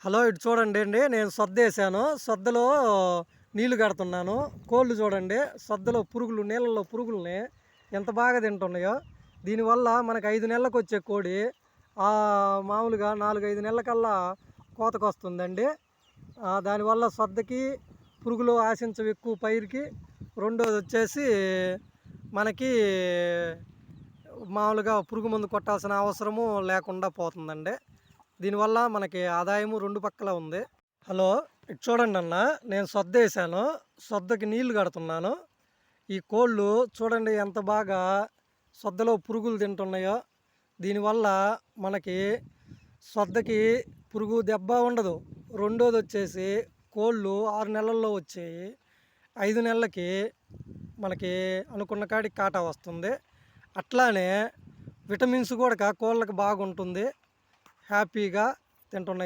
Hello, ఇటు చూడండి అండి. నేను సొద్దేశాను. సొద్దలో నీళ్లు కడుతున్నాను. కోళ్ళు చూడండి, సొద్దలో పురుగులు, నీళ్ళల్లో పురుగుల్ని ఎంత బాగా తింటున్నాయో. దీనివల్ల మనకు 5 నెలలకు వచ్చే కోడి మామూలుగా 4-5 నెలలకల్లా కోతకొస్తుందండి. దానివల్ల సొద్దకి పురుగులు ఆశించవు ఎక్కువ పైరుకి. రెండోది వచ్చేసి మనకి మామూలుగా పురుగు మందు కొట్టాల్సిన అవసరము లేకుండా పోతుందండి. దీనివల్ల మనకి ఆదాయము రెండు పక్కల ఉంది. హలో, ఇటు చూడండి అన్న. నేను సొద్దేశాను. సొద్దకి నీళ్లు కడుతున్నాను. ఈ కోళ్ళు చూడండి ఎంత బాగా సొద్దలో పురుగులు తింటున్నాయో. దీనివల్ల మనకి సొద్దకి పురుగు దెబ్బ ఉండదు. రెండోది వచ్చేసి కోళ్ళు 6 నెలల్లో వచ్చాయి. 5 నెలలకి మనకి అనుకున్న కాడికి కాటా వస్తుంది. అట్లానే విటమిన్స్ కూడా కోళ్ళకి బాగుంటుంది. హ్యాపీగా తింటున్నాయి.